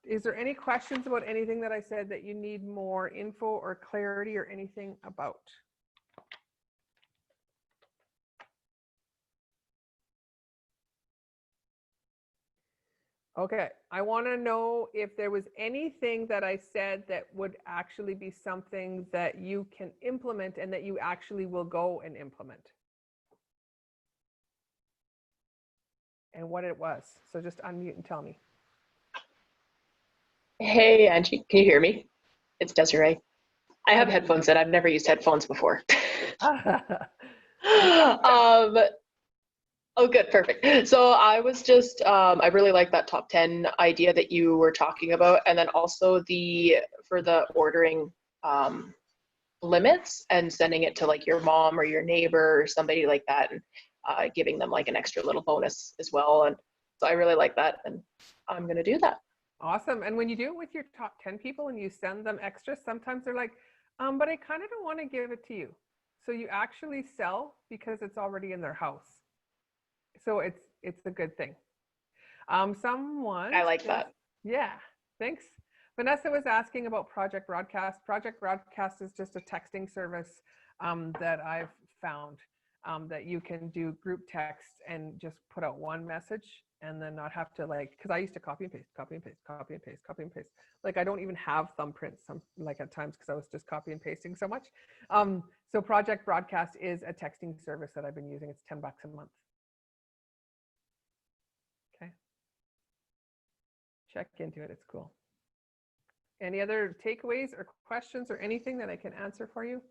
Is there any questions about anything that I said that you need more info or clarity or anything about? Okay, I want to know if there was anything that I said that would actually be something that you can implement and that you actually will go and implement. And what it was. So just unmute and tell me. Hey, Angie, can you hear me? It's Desiree. I have Okay. headphones in. I've never used headphones before. Yeah. Oh, good, perfect. So I was just, I really like that top 10 idea that you were talking about, and then also for the ordering limits and sending it to like your mom or your neighbor or somebody like that, and giving them like an extra little bonus as well. And so I really like that, and I'm gonna do that. Awesome. And when you do it with your top 10 people and you send them extras, sometimes they're like, but I kind of don't want to give it to you. So you actually sell because it's already in their house. So it's a good thing. Someone I like that. Yeah, thanks. Vanessa was asking about Project Broadcast. Project Broadcast is just a texting service that I've found that you can do group text and just put out one message and then not have to because I used to copy and paste, copy and paste, copy and paste, copy and paste. Like I don't even have thumbprints at times because I was just copy and pasting so much. So Project Broadcast is a texting service that I've been using. It's $10 a month. Okay. Check into it. It's cool. Any other takeaways or questions or anything that I can answer for you?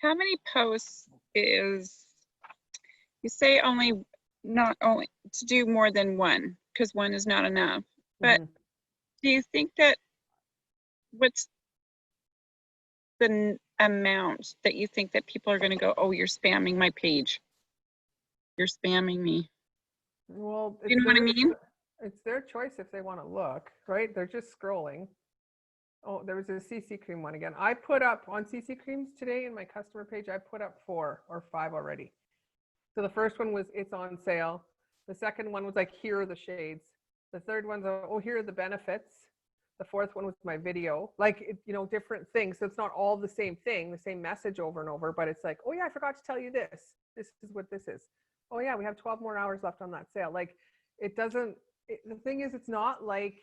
How many posts is, you say not only to do more than one, because one is not enough, but do you think that, what's the amount that you think that people are going to go, oh, you're spamming my page, you're spamming me? Well, You know what I mean? It's their choice if they want to look, right? They're just scrolling. Oh, there was a CC cream one again. I put up on CC creams today in my customer page, I put up 4 or 5 already. So the first one was, it's on sale. The second one was like, here are the shades. The third one's, oh, here are the benefits. The fourth one was my video, different things. So it's not all the same thing, the same message over and over, but it's like, oh yeah, I forgot to tell you this. This is what this is. Oh yeah, we have 12 more hours left on that sale. Like it doesn't, the thing is, it's not like,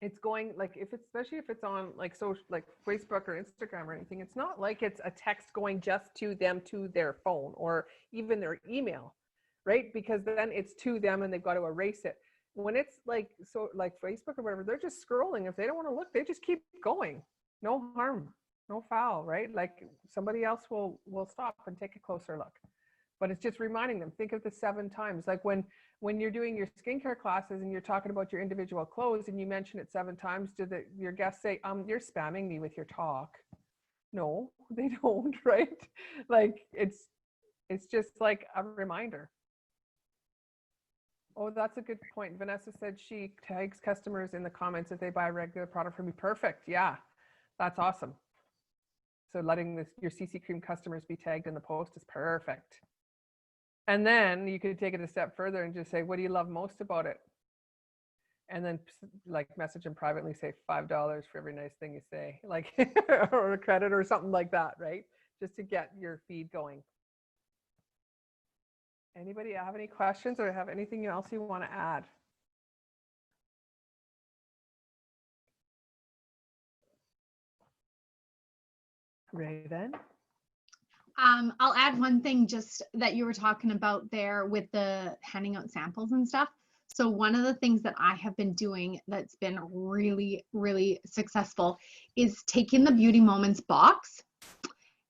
it's going especially if it's on like social, like Facebook or Instagram or anything, it's not like it's a text going just to them, to their phone or even their email, right? Because then it's to them and they've got to erase it. When it's like Facebook or whatever, they're just scrolling. If they don't want to look, they just keep going. No harm, no foul, right? Like somebody else will stop and take a closer look. But it's just reminding them, think of the 7 times. Like when you're doing your skincare classes and you're talking about your individual clothes and you mention it 7 times, do your guests say, you're spamming me with your talk? No, they don't, right? Like it's just like a reminder. Oh, that's a good point. Vanessa said she tags customers in the comments if they buy a regular product from me. Perfect. Yeah, that's awesome. So letting your CC Cream customers be tagged in the post is perfect. And then you could take it a step further and just say, what do you love most about it? And then message them privately, say $5 for every nice thing you say, or a credit or something like that, right? Just to get your feed going. Anybody have any questions or have anything else you want to add? Raven? I'll add one thing just that you were talking about there with the handing out samples and stuff. So one of the things that I have been doing that's been really, really successful is taking the Beauty Moments box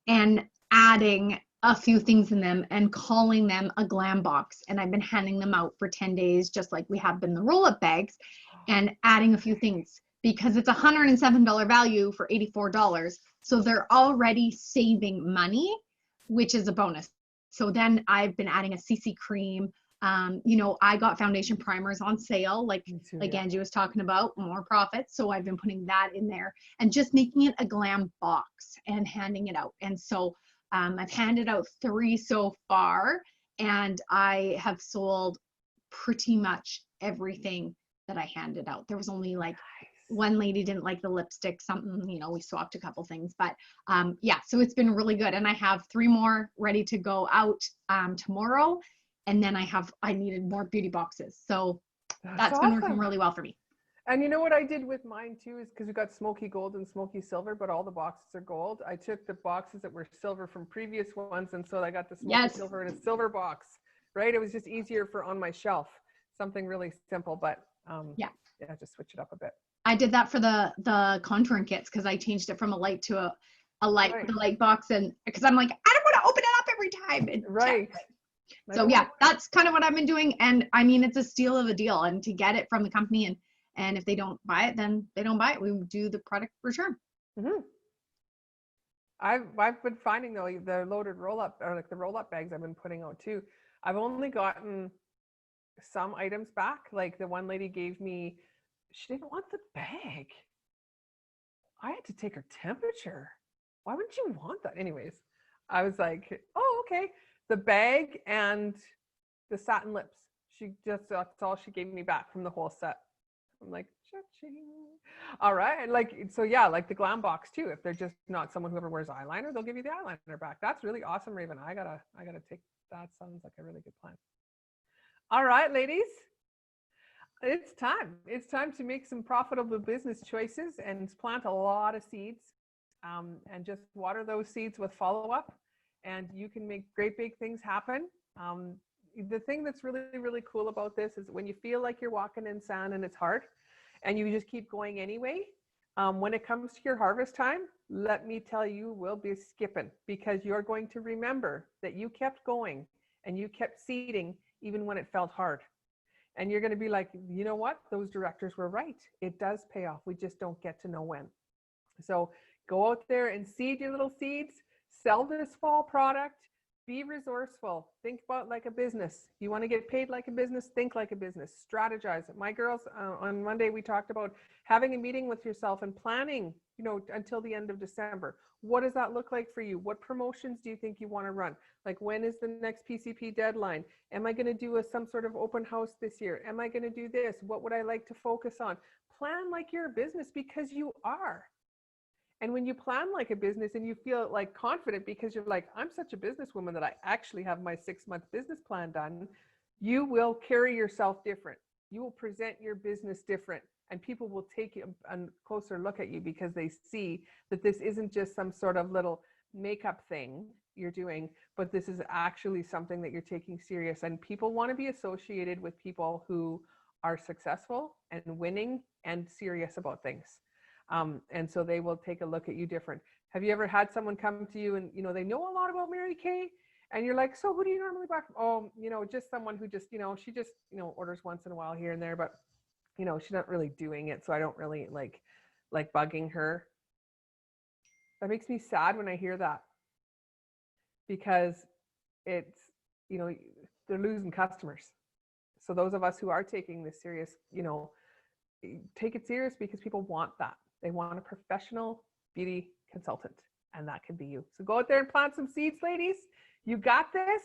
and adding a few things in them and calling them a glam box. And I've been handing them out for 10 days, just like we have been the roll-up bags, and adding a few things because it's $107 value for $84. So they're already saving money, which is a bonus. So then I've been adding a CC cream. I got foundation primers on sale, like Angie was talking about, more profits. So I've been putting that in there and just making it a glam box and handing it out. And so I've handed out 3 so far, and I have sold pretty much everything that I handed out. There was only one lady didn't like the lipstick, something, we swapped a couple things, but yeah, so it's been really good. And I have 3 more ready to go out tomorrow. And then I needed more beauty boxes. So that's been working awesome. really well for me. And you know what I did with mine too is because we got smoky gold and smoky silver, but all the boxes are gold. I took the boxes that were silver from previous ones, and so I got the smoky Yes. silver in a silver box. Right? It was just easier for on my shelf. Something really simple, but Yeah. just switch it up a bit. I did that for the contouring kits because I changed it from a light to a light, Right. the light box, and because I'm like, I don't want to open it up every time. And Right. So yeah, that's kind of what I've been doing. And I mean, it's a steal of a deal. And to get it from the company, and if they don't buy it, then they don't buy it. We do the product return. Mm-hmm. I've been finding though the loaded roll up or like the roll up bags I've been putting out too. I've only gotten some items back. Like the one lady gave me, she didn't want the bag. I had to take her temperature. Why wouldn't you want that? Anyways, I was like, oh, okay. The bag and the satin lips. That's all she gave me back from the whole set. I'm like, cha-ching. All right. Like, so yeah, like the glam box too. If they're just not someone who ever wears eyeliner, they'll give you the eyeliner back. That's really awesome, Raven. I gotta take that. Sounds like a really good plan. All right, ladies. It's time. It's time to make some profitable business choices and plant a lot of seeds, and just water those seeds with follow-up, and you can make great big things happen. The thing that's really, really cool about this is when you feel like you're walking in sand and it's hard and you just keep going anyway, when it comes to your harvest time, let me tell you, we'll be skipping because you're going to remember that you kept going and you kept seeding even when it felt hard. And you're going to be like, you know what? Those directors were right. It does pay off. We just don't get to know when. So go out there and seed your little seeds, sell this fall product, be resourceful. Think about like a business. You want to get paid like a business, think like a business, strategize. My girls, on Monday, we talked about having a meeting with yourself and planning, until the end of December. What does that look like for you? What promotions do you think you want to run? Like, when is the next PCP deadline? Am I going to do some sort of open house this year? Am I going to do this? What would I like to focus on? Plan like you're a business because you are. And when you plan like a business and you feel like confident because you're like, I'm such a businesswoman that I actually have my 6-month business plan done, you will carry yourself different. You will present your business different, and people will take a closer look at you because they see that this isn't just some sort of little makeup thing you're doing, but this is actually something that you're taking serious. And people want to be associated with people who are successful and winning and serious about things. And so they will take a look at you different. Have you ever had someone come to you and, they know a lot about Mary Kay, and you're like, so who do you normally buy from? Oh, just someone who just, she just, orders once in a while here and there, but, she's not really doing it. So I don't really like bugging her. That makes me sad when I hear that, because it's, they're losing customers. So those of us who are taking this serious, take it serious, because people want that. They want a professional beauty consultant, and that can be you. So go out there and plant some seeds, ladies. You got this.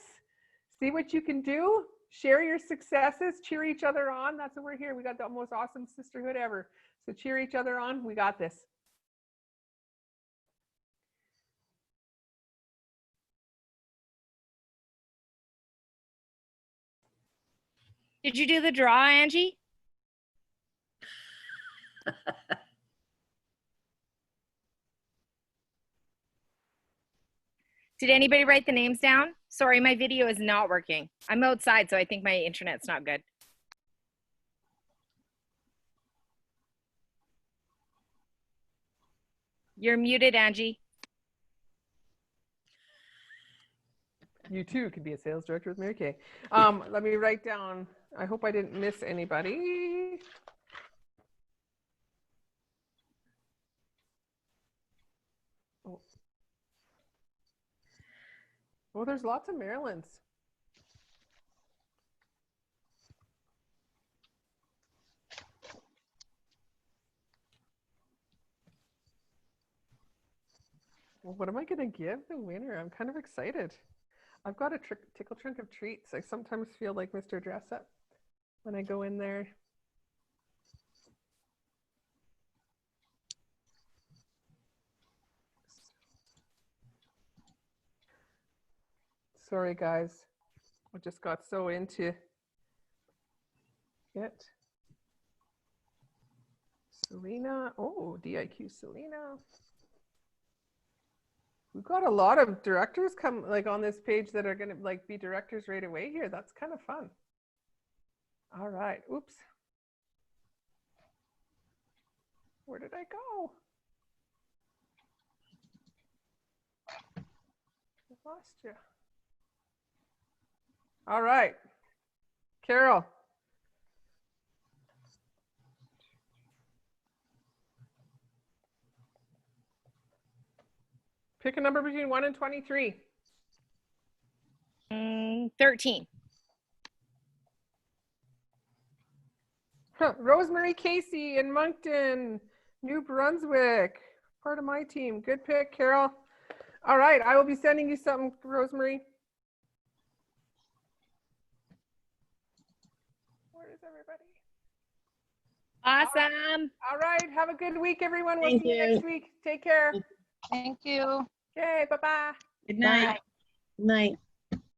See what you can do. Share your successes. Cheer each other on. That's what we're here. We got the most awesome sisterhood ever. So cheer each other on. We got this. Did you do the draw, Angie? Did anybody write the names down? Sorry, my video is not working. I'm outside, so I think my internet's not good. You're muted, Angie. You too could be a sales director with Mary Kay. Let me write down. I hope I didn't miss anybody. Oh, there's lots of Marilyns. Well, what am I going to give the winner? I'm kind of excited. I've got a tickle trunk of treats. I sometimes feel like Mr. Dress Up when I go in there. Sorry, guys. I just got so into it. Selena. Oh, DIQ Selena. We've got a lot of directors come like on this page that are going to like be directors right away here. That's kind of fun. All right. Oops. Where did I go? I lost you. All right. Carol. Pick a number between 1 and 23. 13. Rosemary Casey in Moncton, New Brunswick. Part of my team. Good pick, Carol. All right, I will be sending you something, Rosemary. Where is everybody? Awesome. All right, have a good week, everyone. We'll Thank see you you. next week. Take care. Thank you. Okay, bye-bye. Good night. Night.